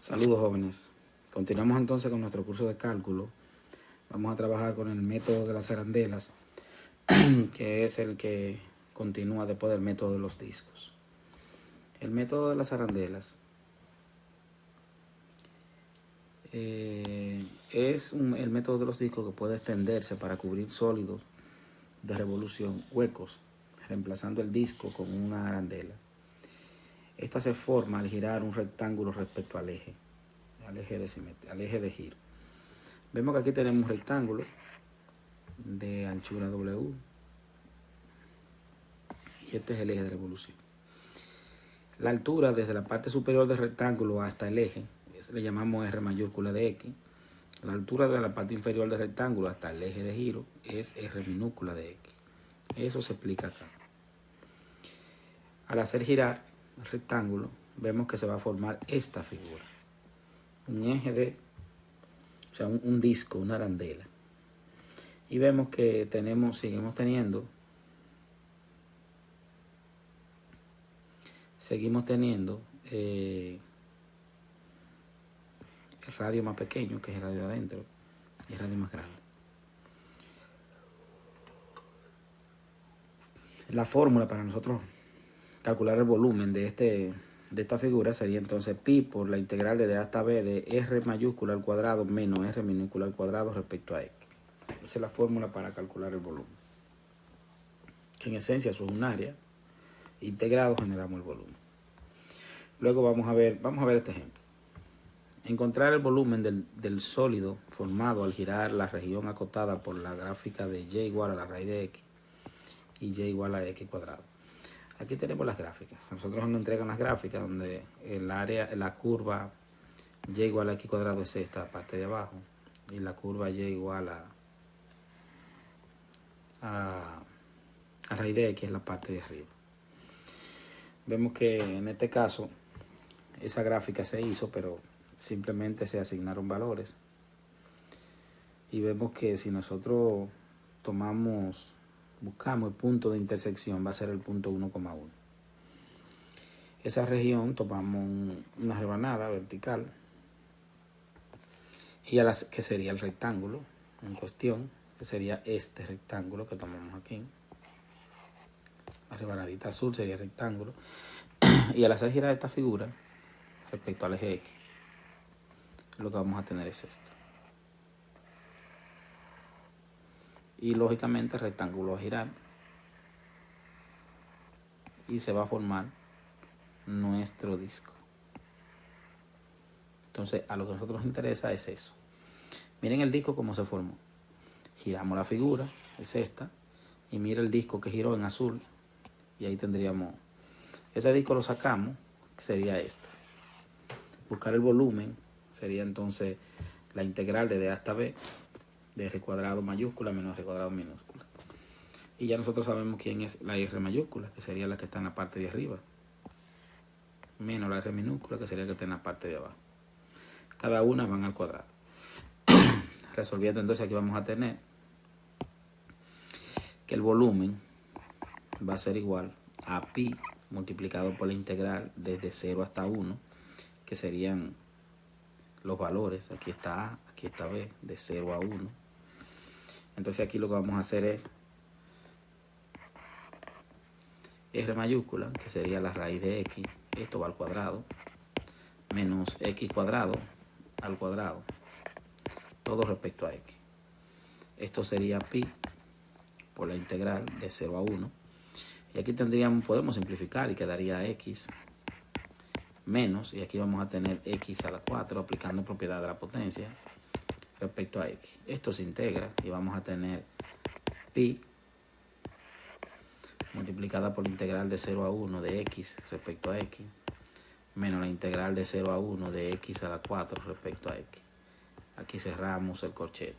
Saludos jóvenes. Continuamos entonces con nuestro curso de cálculo. Vamos a trabajar con el método de las arandelas, que es el que continúa después del método de los discos. El método de las arandelas es el método de los discos que puede extenderse para cubrir sólidos de revolución huecos, reemplazando el disco con una arandela. Esta se forma al girar un rectángulo respecto al eje de giro. Vemos que aquí tenemos un rectángulo de anchura W y este es el eje de revolución. La altura desde la parte superior del rectángulo hasta el eje le llamamos R mayúscula de X. La altura de la parte inferior del rectángulo hasta el eje de giro es R minúscula de X. Eso se explica acá. Al hacer girar el rectángulo, vemos que se va a formar esta figura. Un eje de, un disco, una arandela. Y vemos que seguimos teniendo el radio más pequeño, que es el radio adentro, y el radio más grande. La fórmula para nosotros calcular el volumen de esta figura sería entonces pi por la integral de d hasta b de r mayúscula al cuadrado menos r minúscula al cuadrado respecto a x. Esa es la fórmula para calcular el volumen, que en esencia eso es un área. Integrado generamos el volumen. Luego vamos a ver este ejemplo. Encontrar el volumen del sólido formado al girar la región acotada por la gráfica de y igual a la raíz de x y y igual a x cuadrado. Aquí tenemos las gráficas. Nosotros nos entregan las gráficas donde la curva y igual a x cuadrado es esta parte de abajo y la curva y igual a raíz de x es la parte de arriba. Vemos que en este caso esa gráfica se hizo, pero simplemente se asignaron valores. Y vemos que si nosotros buscamos el punto de intersección, va a ser el punto 1,1. Esa región tomamos una rebanada vertical, que sería el rectángulo en cuestión, que sería este rectángulo que tomamos aquí. La rebanadita azul sería el rectángulo. Y al hacer girar esta figura respecto al eje X, lo que vamos a tener es esto. Y lógicamente el rectángulo va a girar y se va a formar nuestro disco. Entonces a lo que a nosotros nos interesa es eso. Miren el disco cómo se formó. Giramos la figura, es esta, y mira el disco que giró en azul, y ahí tendríamos, ese disco lo sacamos, que sería esto. Buscar el volumen sería entonces la integral de d hasta b de r cuadrado mayúscula menos r cuadrado minúscula. Y ya nosotros sabemos quién es la r mayúscula, que sería la que está en la parte de arriba, menos la r minúscula, que sería la que está en la parte de abajo. Cada una van al cuadrado. Resolviendo entonces aquí vamos a tener que el volumen va a ser igual a pi multiplicado por la integral desde 0 hasta 1, que serían los valores. Aquí está A, aquí está B, de 0 a 1. Entonces aquí lo que vamos a hacer es R mayúscula, que sería la raíz de X, esto va al cuadrado, menos X cuadrado al cuadrado, todo respecto a X. Esto sería pi por la integral de 0 a 1. Y aquí podemos simplificar y quedaría X menos, y aquí vamos a tener X a la 4 aplicando propiedad de la potencia respecto a X. Esto se integra y vamos a tener pi multiplicada por la integral de 0 a 1 de X respecto a X menos la integral de 0 a 1 de X a la 4 respecto a X. Aquí cerramos el corchete.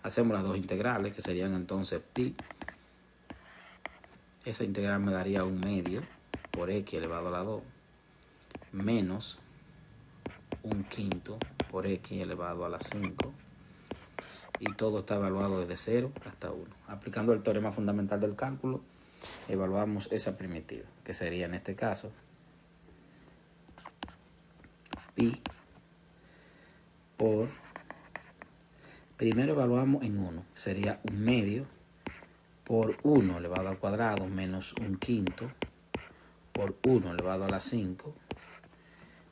Hacemos las dos integrales, que serían entonces pi. Esa integral me daría 1/2 por X elevado a la 2 menos 1/5 por X elevado a la 5. Y todo está evaluado desde 0 hasta 1. Aplicando el teorema fundamental del cálculo, evaluamos esa primitiva, que sería en este caso pi por, primero evaluamos en 1, sería 1/2 por 1 elevado al cuadrado menos 1/5 por 1 elevado a la 5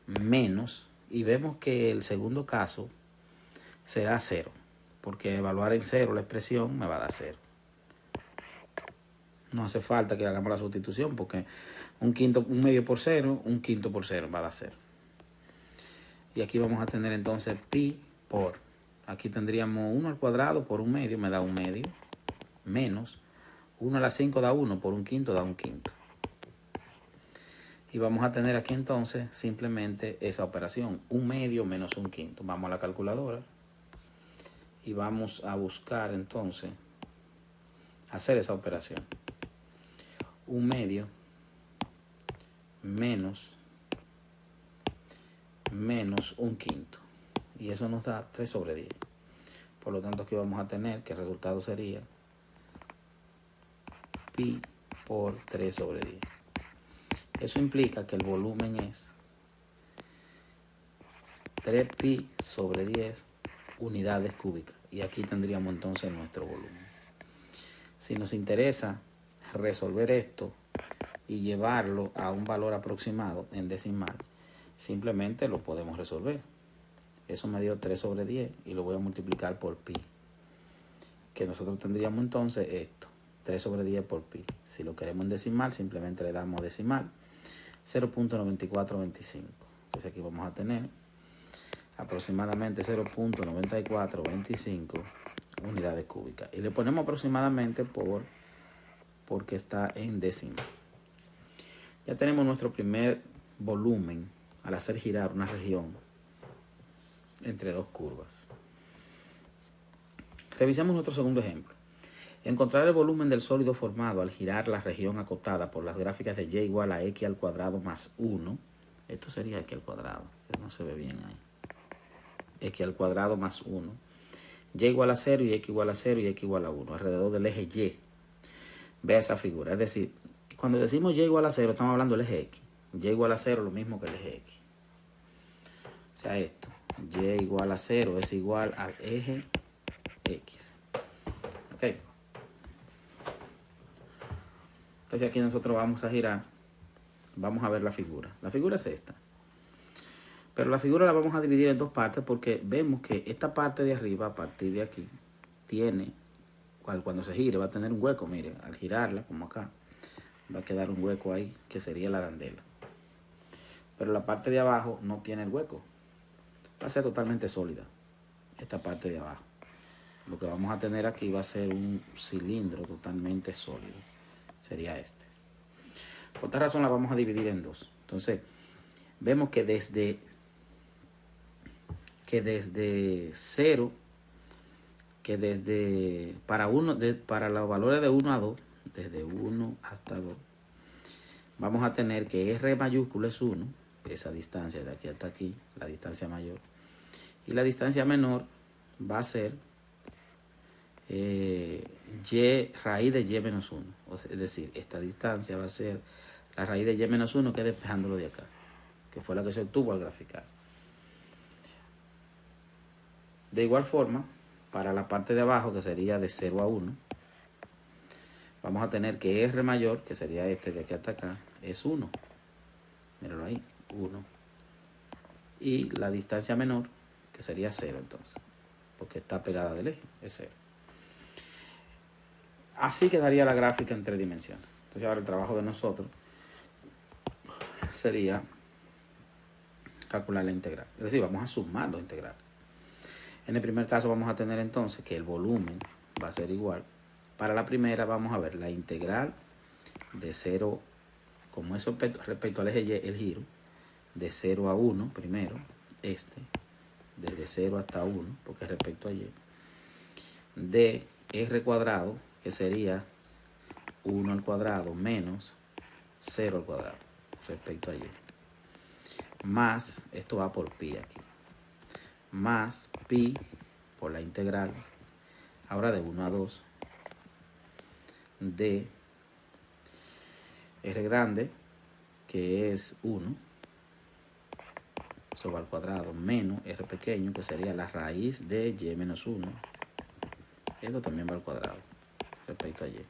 menos, y vemos que el segundo caso será 0, porque evaluar en 0 la expresión me va a dar 0. No hace falta que hagamos la sustitución porque 1/5 por 0, 1/5 por 0 va a dar 0. Y aquí vamos a tener entonces pi por, aquí tendríamos 1 al cuadrado por 1/2 me da 1/2 menos 1 a la 5 da 1 por 1/5 da 1/5. Y vamos a tener aquí entonces simplemente esa operación, 1/2 menos 1/5. Vamos a la calculadora y vamos a buscar entonces hacer esa operación. 1/2 menos 1/5. Y eso nos da 3/10. Por lo tanto, aquí vamos a tener que el resultado sería pi por 3/10. Eso implica que el volumen es 3pi sobre 10 unidades cúbicas. Y aquí tendríamos entonces nuestro volumen. Si nos interesa resolver esto y llevarlo a un valor aproximado en decimal, simplemente lo podemos resolver. Eso me dio 3/10 y lo voy a multiplicar por pi. Que nosotros tendríamos entonces esto, 3/10 por pi. Si lo queremos en decimal, simplemente le damos decimal, 0.9425. Entonces aquí vamos a tener aproximadamente 0.9425 unidades cúbicas. Y le ponemos aproximadamente porque está en décima. Ya tenemos nuestro primer volumen al hacer girar una región entre dos curvas. Revisemos nuestro segundo ejemplo. Encontrar el volumen del sólido formado al girar la región acotada por las gráficas de y igual a x al cuadrado más 1. Esto sería x al cuadrado, que no se ve bien ahí. X al cuadrado más 1. Y igual a 0 y x igual a 0 y x igual a 1, alrededor del eje Y. Vea esa figura, es decir, cuando decimos y igual a 0, estamos hablando del eje X. Y igual a 0 lo mismo que el eje X. O sea, esto, y igual a 0 es igual al eje X. Ok. Entonces aquí nosotros vamos a girar, vamos a ver la figura. La figura es esta. Pero la figura la vamos a dividir en dos partes porque vemos que esta parte de arriba, a partir de aquí, tiene, cuando se gire va a tener un hueco, mire, al girarla, como acá, va a quedar un hueco ahí, que sería la arandela. Pero la parte de abajo no tiene el hueco. Va a ser totalmente sólida, esta parte de abajo. Lo que vamos a tener aquí va a ser un cilindro totalmente sólido. Sería este. Por esta razón la vamos a dividir en dos. Entonces, vemos que desde 0, para los valores de 1 a 2, desde 1 hasta 2, vamos a tener que R mayúsculo es 1, esa distancia de aquí hasta aquí, la distancia mayor, y la distancia menor va a ser y raíz de y menos 1. Es decir, esta distancia va a ser la raíz de y menos 1, que es despejándolo de acá, que fue la que se obtuvo al graficar. De igual forma, para la parte de abajo, que sería de 0 a 1, vamos a tener que R mayor, que sería este de aquí hasta acá, es 1. Míralo ahí, 1. Y la distancia menor, que sería 0 entonces, porque está pegada del eje, es 0. Así quedaría la gráfica en 3 dimensiones. Entonces ahora el trabajo de nosotros sería calcular la integral. Es decir, vamos a sumar los integrales. En el primer caso vamos a tener entonces que el volumen va a ser igual. Para la primera vamos a ver la integral de 0, como es respecto al eje Y, el giro, de 0 a 1 primero, desde 0 hasta 1, porque respecto a Y, de R cuadrado, que sería 1 al cuadrado menos 0 al cuadrado, respecto a Y. Más, esto va por pi aquí, más pi por la integral, ahora de 1 a 2, de R grande, que es 1, eso va al cuadrado, menos r pequeño, que sería la raíz de y menos 1. Esto también va al cuadrado respecto a y.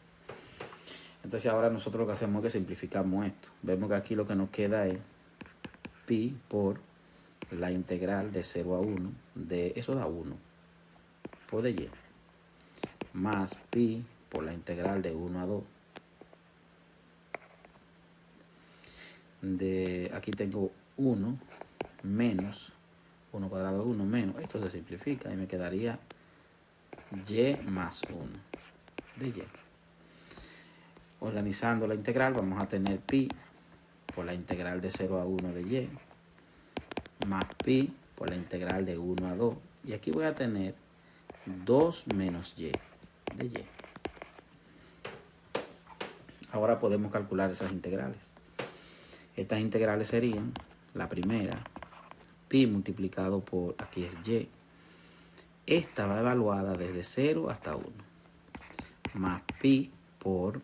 Entonces ahora nosotros lo que hacemos es que simplificamos esto. Vemos que aquí lo que nos queda es pi por la integral de 0 a 1, de eso da 1, por de y, más pi por la integral de 1 a 2, de aquí tengo 1 menos 1 cuadrado de 1 menos, esto se simplifica y me quedaría y más 1 de y. Organizando la integral vamos a tener pi por la integral de 0 a 1 de y, más pi por la integral de 1 a 2, y aquí voy a tener 2 menos y de y. Ahora podemos calcular esas integrales. Estas integrales serían, la primera, pi multiplicado por, aquí es y, esta va evaluada desde 0 hasta 1, más pi por,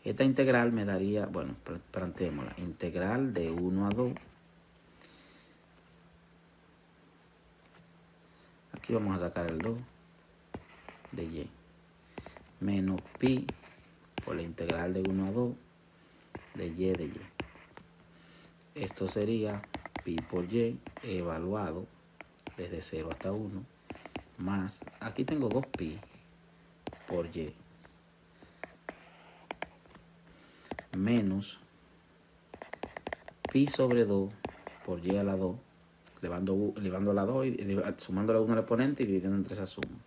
esta integral me daría, bueno, planteémosla, integral de 1 a 2, aquí vamos a sacar el 2 de y, menos pi por la integral de 1 a 2 de y de y. Esto sería pi por y evaluado desde 0 hasta 1, más, aquí tengo 2pi por y, menos pi sobre 2 por y a la 2, elevando a la 2 y sumando la 1 al exponente y dividiendo entre esa suma.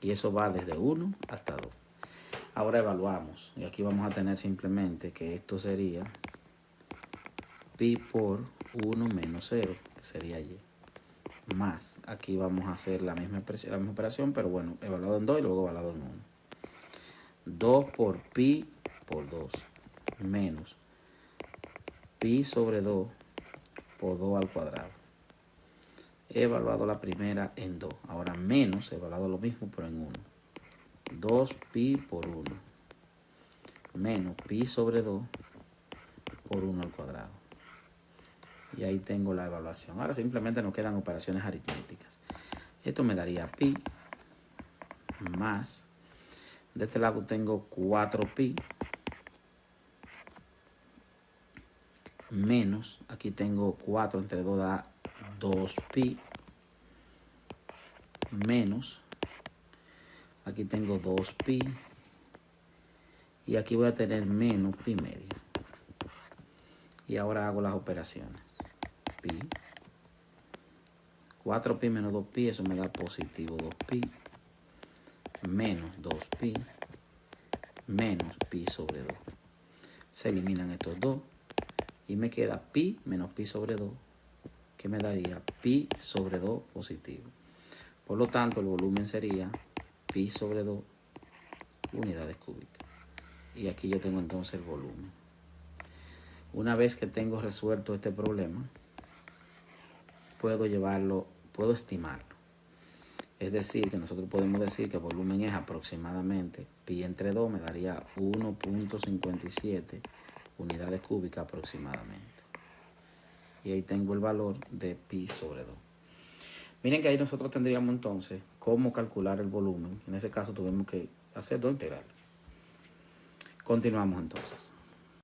Y eso va desde 1 hasta 2. Ahora evaluamos. Y aquí vamos a tener simplemente que esto sería pi por 1 menos 0, que sería y. Más, aquí vamos a hacer la misma operación, pero bueno, evaluado en 2 y luego evaluado en 1. 2 por pi por 2, menos pi sobre 2 por 2 al cuadrado. He evaluado la primera en 2. Ahora menos, he evaluado lo mismo, pero en 1. 2 pi por 1, menos pi sobre 2 por 1 al cuadrado. Y ahí tengo la evaluación. Ahora simplemente nos quedan operaciones aritméticas. Esto me daría pi más, de este lado tengo 4pi, menos, aquí tengo 4 entre 2 da 2pi, menos, aquí tengo 2pi, y aquí voy a tener menos pi medio. Y ahora hago las operaciones. Pi, 4pi menos 2pi, eso me da positivo 2pi, menos 2pi, menos pi sobre 2. Se eliminan estos dos y me queda pi menos pi sobre 2, que me daría pi sobre 2 positivo. Por lo tanto, el volumen sería pi sobre 2 unidades cúbicas. Y aquí yo tengo entonces el volumen. Una vez que tengo resuelto este problema, puedo estimarlo. Es decir, que nosotros podemos decir que el volumen es aproximadamente pi entre 2, me daría 1.57 unidades cúbicas aproximadamente. Y ahí tengo el valor de pi sobre 2. Miren que ahí nosotros tendríamos entonces cómo calcular el volumen. En ese caso tuvimos que hacer dos integrales. Continuamos entonces.